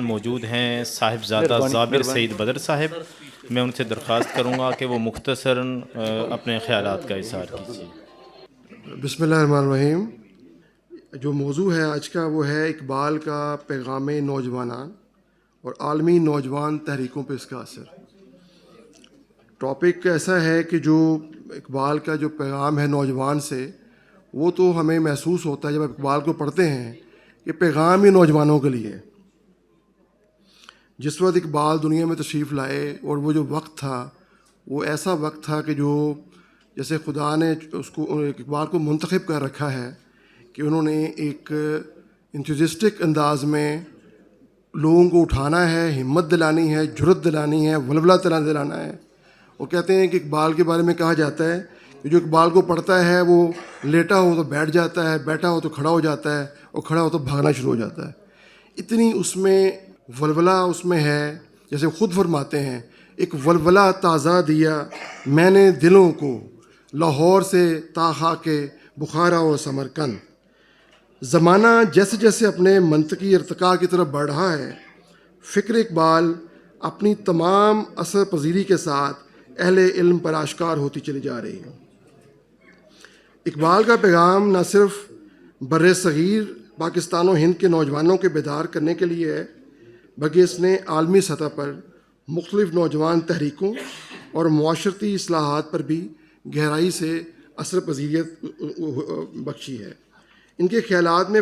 موجود ہیں صاحبزادہ زابر سعید بدر صاحب. میں ان سے درخواست کروں گا کہ وہ مختصراً اپنے خیالات کا اظہار کیجیے. بسم اللہ الرحمن الرحیم. جو موضوع ہے آج کا وہ ہے اقبال کا پیغام نوجوانان اور عالمی نوجوان تحریکوں پہ اس کا اثر. ٹاپک ایسا ہے کہ جو اقبال کا جو پیغام ہے نوجوان سے، وہ تو ہمیں محسوس ہوتا ہے جب آپ اقبال کو پڑھتے ہیں کہ پیغام ہی نوجوانوں کے لیے. جس وقت اقبال دنیا میں تشریف لائے اور وہ جو وقت تھا وہ ایسا وقت تھا کہ جو جیسے خدا نے اس کو اقبال کو منتخب کر رکھا ہے کہ انہوں نے ایک انتھوزسٹک انداز میں لوگوں کو اٹھانا ہے، ہمت دلانی ہے، جرأت دلانی ہے، ولولہ دلانا ہے. وہ کہتے ہیں کہ اقبال کے بارے میں کہا جاتا ہے کہ جو اقبال کو پڑھتا ہے وہ لیٹا ہو تو بیٹھ جاتا ہے، بیٹھا ہو تو کھڑا ہو جاتا ہے، اور کھڑا ہو تو بھاگنا شروع ہو جاتا ہے. اتنی اس میں ولولہ اس میں ہے. جیسے خود فرماتے ہیں، ایک ولولہ تازہ دیا میں نے دلوں کو، لاہور سے تا خاک بخارا و سمرقند. زمانہ جیسے جیسے اپنے منطقی ارتقاء کی طرف بڑھ رہا ہے، فکر اقبال اپنی تمام اثر پذیری کے ساتھ اہل علم پر آشکار ہوتی چلی جا رہی ہے. اقبال کا پیغام نہ صرف بر صغیر پاکستان و ہند کے نوجوانوں کے بیدار کرنے کے لیے ہے، بلکہ اس نے عالمی سطح پر مختلف نوجوان تحریکوں اور معاشرتی اصلاحات پر بھی گہرائی سے اثر پذیریت بخشی ہے. ان کے خیالات میں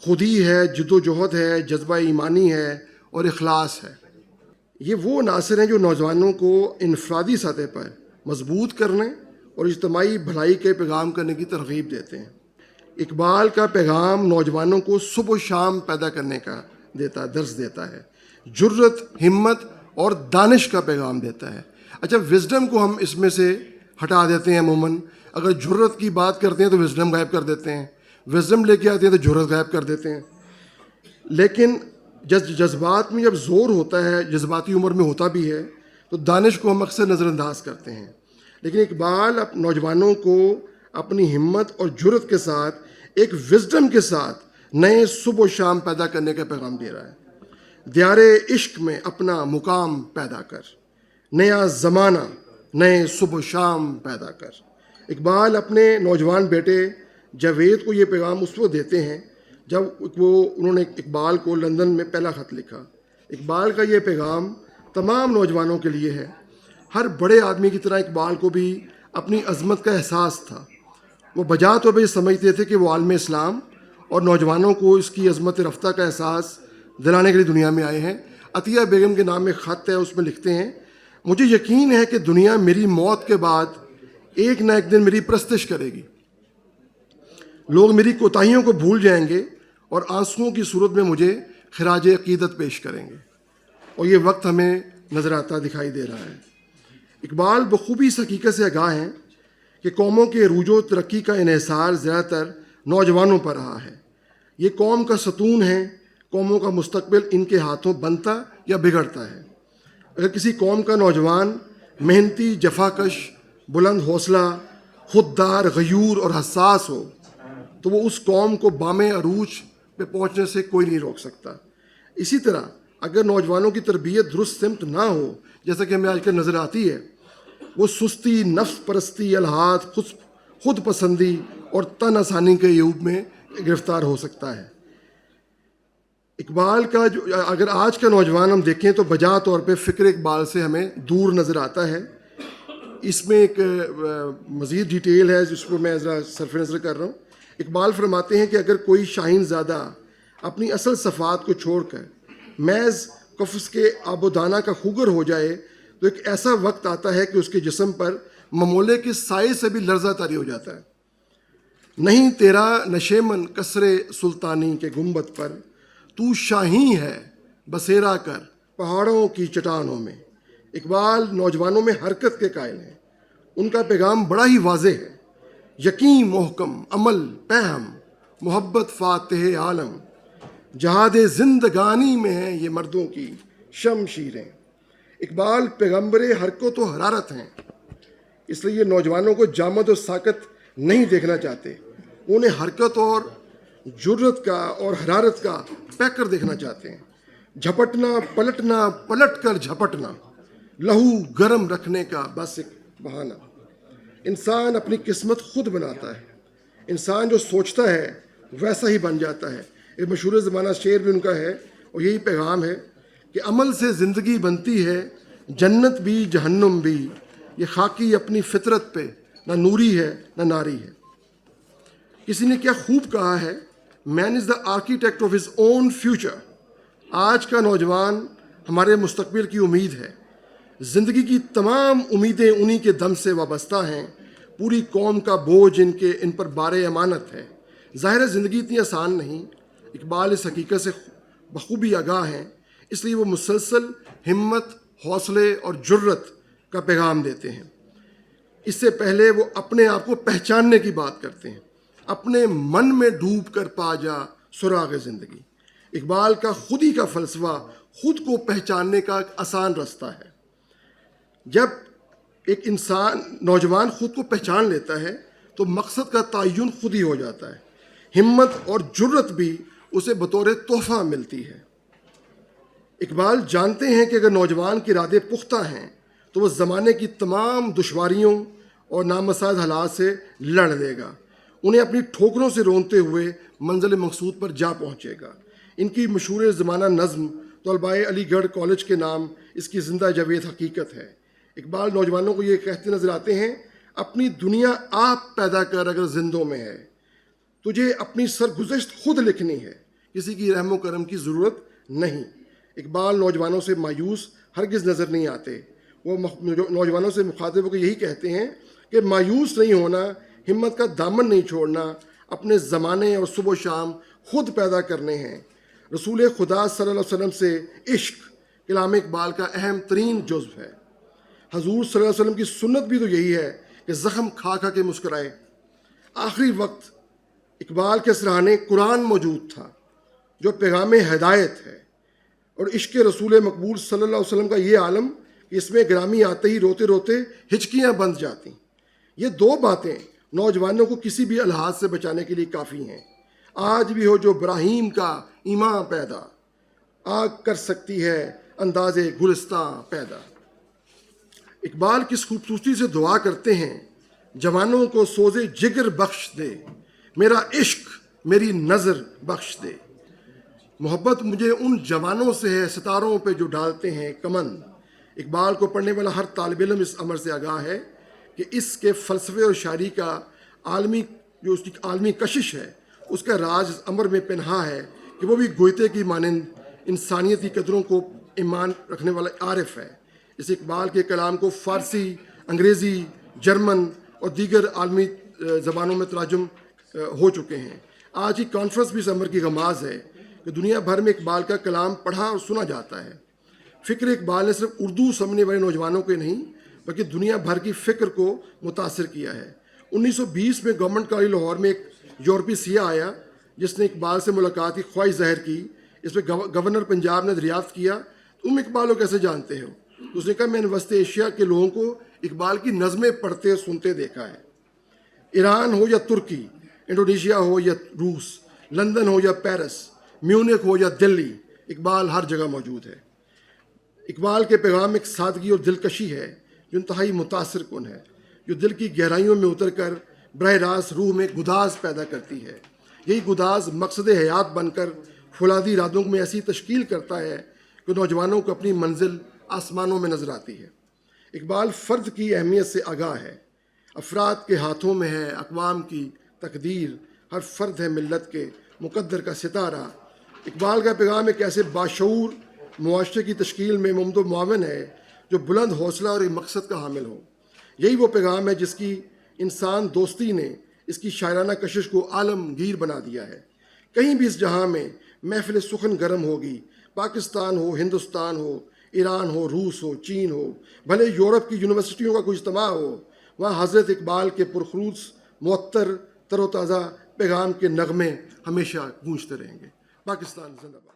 خودی ہے، جد و جہد ہے، جذبہ ایمانی ہے اور اخلاص ہے. یہ وہ عناصر ہیں جو نوجوانوں کو انفرادی سطح پر مضبوط کرنے اور اجتماعی بھلائی کے پیغام کرنے کی ترغیب دیتے ہیں. اقبال کا پیغام نوجوانوں کو صبح و شام پیدا کرنے کا درس دیتا ہے، جرأت، ہمت اور دانش کا پیغام دیتا ہے. اچھا، وزڈم کو ہم اس میں سے ہٹا دیتے ہیں. عموماً اگر جرأت کی بات کرتے ہیں تو وزڈم غائب کر دیتے ہیں، وزڈم لے کے آتے ہیں تو جرأت غائب کر دیتے ہیں. لیکن جذبات میں جب زور ہوتا ہے، جذباتی عمر میں ہوتا بھی ہے، تو دانش کو ہم اکثر نظر انداز کرتے ہیں. لیکن اقبال نوجوانوں کو اپنی ہمت اور جرأت کے ساتھ ایک وزڈم کے ساتھ نئے صبح و شام پیدا کرنے کا پیغام دے رہا ہے. دیار عشق میں اپنا مقام پیدا کر، نیا زمانہ نئے صبح و شام پیدا کر. اقبال اپنے نوجوان بیٹے جاوید کو یہ پیغام اس وقت دیتے ہیں جب انہوں نے اقبال کو لندن میں پہلا خط لکھا. اقبال کا یہ پیغام تمام نوجوانوں کے لیے ہے. ہر بڑے آدمی کی طرح اقبال کو بھی اپنی عظمت کا احساس تھا. وہ بجا طور پہ یہ سمجھتے تھے کہ وہ عالم اسلام اور نوجوانوں کو اس کی عظمت رفتہ کا احساس دلانے کے لیے دنیا میں آئے ہیں. عطیہ بیگم کے نام میں خط ہے، اس میں لکھتے ہیں، مجھے یقین ہے کہ دنیا میری موت کے بعد ایک نہ ایک دن میری پرستش کرے گی. لوگ میری کوتاہیوں کو بھول جائیں گے اور آنسوؤں کی صورت میں مجھے خراج عقیدت پیش کریں گے. اور یہ وقت ہمیں نظر آتا دکھائی دے رہا ہے. اقبال بخوبی اس حقیقت سے آگاہ ہیں کہ قوموں کے عروج و ترقی کا انحصار زیادہ تر نوجوانوں پر رہا ہے. یہ قوم کا ستون ہے. قوموں کا مستقبل ان کے ہاتھوں بنتا یا بگڑتا ہے. اگر کسی قوم کا نوجوان محنتی، جفاکش، بلند حوصلہ، خوددار، غیور اور حساس ہو تو وہ اس قوم کو بام عروج پہ پہنچنے سے کوئی نہیں روک سکتا. اسی طرح اگر نوجوانوں کی تربیت درست سمت نہ ہو، جیسا کہ ہمیں آج کل نظر آتی ہے، وہ سستی، نفس پرستی، الحاد، خود پسندی اور تن آسانی کے عیوب میں گرفتار ہو سکتا ہے. اقبال کا اگر آج کا نوجوان ہم دیکھیں تو بجا طور پہ فکر اقبال سے ہمیں دور نظر آتا ہے. اس میں ایک مزید ڈیٹیل ہے جس کو میں ذرا صرف نظر کر رہا ہوں. اقبال فرماتے ہیں کہ اگر کوئی شاہین زادہ اپنی اصل صفات کو چھوڑ کر محض قفس کے آب و دانہ کا خوگر ہو جائے تو ایک ایسا وقت آتا ہے کہ اس کے جسم پر ممولے کے سائے سے بھی لرزہ طاری ہو جاتا ہے. نہیں تیرا نشیمن کسر سلطانی کے گنبد پر، تو شاہین ہے بسیرا کر پہاڑوں کی چٹانوں میں. اقبال نوجوانوں میں حرکت کے قائل ہیں. ان کا پیغام بڑا ہی واضح ہے، یقین محکم، عمل پہم، محبت فاتح عالم. جہاد زندگانی میں ہیں یہ مردوں کی شمشیریں. اقبال پیغمبر حرکت و حرارت ہیں، اس لیے یہ نوجوانوں کو جامد و ساکت نہیں دیکھنا چاہتے. انہیں حرکت اور جرت کا اور حرارت کا پیکر دیکھنا چاہتے ہیں. झपटना पलटना, पलट कर झपटना, लहू गर्म रखने का बस एक बहाना। इंसान अपनी किस्मत खुद बनाता है, इंसान जो सोचता है वैसा ही बन जाता है। एक मशहूर ज़माना शेर भी उनका है और यही पैगाम है कि अमल से ज़िंदगी बनती है, जन्नत भी जहन्नुम भी, ये खाकी अपनी फितरत पे ना नूरी है ना नारी है। किसी ने क्या खूब कहा है, man is the architect of his own future. आज का नौजवान हमारे मुस्तकबिल की उम्मीद है। ज़िंदगी की तमाम उम्मीदें उन्हीं के दम से वाबस्ता हैं, पूरी कौम का बोझ इन पर बारे अमानत है। ज़ाहिर है ज़िंदगी इतनी आसान नहीं, इकबाल इस हकीकत से बखूबी आगाह हैं, इसलिए वो मुसलसल हिम्मत, हौसले और जुर्रत का पैगाम देते हैं। इससे पहले वो अपने आप को पहचानने की बात करते हैं, अपने मन में डूब कर पा जा सुराग ज़िंदगी। इकबाल का खुद ही का फ़लसफ़ा खुद को पहचानने का एक आसान रास्ता है। जब एक इंसान नौजवान खुद को पहचान लेता है तो मकसद का तयन खुद ही हो जाता है, हिम्मत और जुर्रत भी उसे बतौर तोहफ़ा मिलती है। इकबाल जानते हैं कि अगर नौजवान के इरादे पुख्ता हैं तो वह ज़माने की तमाम दुश्वारियों और नामसाद हालात से लड़ लेगा, उन्हें अपनी ठोकरों से रोनते हुए मंजिल मकसूद पर जा पहुँचेगा। इनकी मशहूर ज़माना नज़्म तलबाए अलीगढ़ कॉलेज के नाम इसकी ज़िंदा जवेद हकीकत है। इकबाल नौजवानों को ये कहते नज़र आते हैं, अपनी दुनिया आप पैदा कर, अगर जिंदों में है तुझे अपनी सरगुज़श्त खुद लिखनी है, किसी की रहमो करम की ज़रूरत नहीं। इकबाल नौजवानों से मायूस हरगिज़ नज़र नहीं आते। वो नौजवानों से मुखातिब को यही कहते हैं कि मायूस नहीं होना, हिम्मत का दामन नहीं छोड़ना, अपने ज़माने और सुबह शाम खुद पैदा करने हैं। रसूल खुदा सल्लल्लाहु अलैहि वसल्लम से इश्क कलाम इकबाल का अहम तरीन जुज़्व है। हजूर सल्लल्लाहु अलैहि वसल्लम की सुन्नत भी तो यही है कि ज़ख़म खा खा के मुस्कराए। आखिरी वक्त इकबाल के सराहने कुरान मौजूद था जो पैगाम हिदायत है, और इश्क रसूल मकबूल सल्लल्लाहु अलैहि वसल्लम का ये आलम कि इसमें ग्रामी आते ही रोते रोते हिचकियाँ बंध जाती। ये दो बातें नौजवानों को किसी भी अलहाज से बचाने के लिए काफ़ी हैं। आज भी हो जो इब्राहीम का ईमान पैदा, आग कर सकती है अंदाज़े गुलिस्तां पैदा। इकबाल किस खूबसूरती से दुआ करते हैं, जवानों को सोज़े जिगर बख्श दे, मेरा इश्क मेरी नज़र बख्श दे। मोहब्बत मुझे उन जवानों से है सितारों पे जो डालते हैं कमन। इकबाल को पढ़ने वाला हर तालिब इल्म इस अमर से आगाह है कि इसके फ़लसफ़े और शायरी का आलमी जो उसकी आलमी कशिश है, उसका राज इस अमर में पनहा है कि वो भी गोयते की मानंद इंसानियती कदरों को ईमान रखने वाला आरिफ है। इस इकबाल के कलाम को फ़ारसी, अंग्रेज़ी, जर्मन और दीगर आलमी ज़बानों में तराजुम हो चुके हैं। आज की कॉन्फ्रेंस भी इस अमर की गमाज़ है कि दुनिया भर में इकबाल का कलाम पढ़ा और सुना जाता है। फ़िक्र इकबाल ने सिर्फ उर्दू समझने वाले नौजवानों के नहीं बल्कि दुनिया भर की फ़िक्र को मुतासिर किया है। 1920 में गवर्नमेंट कॉलेज लाहौर में एक यूरोपीय सियाह आया जिसने इकबाल से मुलाकात की ख्वाहिश ज़ाहिर की। इस पर गवर्नर पंजाब ने दरियाफ्त किया, तुम इकबाल को कैसे जानते हो? तो उसने कहा, मैंने वस्त एशिया के लोगों को इकबाल की नज़में पढ़ते और सुनते देखा है। ईरान हो या तुर्की, इंडोनेशिया हो या रूस, लंदन हो या पेरिस, म्यूनिख हो या दिल्ली, इकबाल हर जगह मौजूद है। इकबाल के पैगाम एक सादगी और दिलकशी है जो इंतहाई मुतासिर कुन है, जो दिल की गहराइयों में उतर कर बरह रास्त रूह में गुदाज पैदा करती है। यही गुदाज मकसद हयात बनकर फौलादी इरादों में ऐसी तश्कील करता है कि नौजवानों को अपनी मंजिल आसमानों में नज़र आती है। इकबाल फ़र्द की अहमियत से आगाह है, अफराद के हाथों में है अक़वाम की तकदीर, हर फ़र्द है मिल्लत के मुक़द्दर का सितारा। इकबाल का पैगाम एक ऐसे बाशऊर मुआशरे की तश्कील में मुमदो मुआवन है जो बुलंद हौसला और एक मकसद का हामिल हो। यही वो पैगाम है जिसकी इंसान दोस्ती ने इसकी शायराना कशिश को आलमगीर बना दिया है। कहीं भी इस जहां में महफिल सुखन गर्म होगी, पाकिस्तान हो, हिंदुस्तान हो, ईरान हो, रूस हो, चीन हो, भले यूरोप की यूनिवर्सिटियों का कोई इज्तिमा हो, वहाँ हज़रत इकबाल के पुरखरूस मुअत्तर तरोताज़ा पैगाम के नगमे हमेशा गूंजते रहेंगे। पाकिस्तान जिंदाबाद।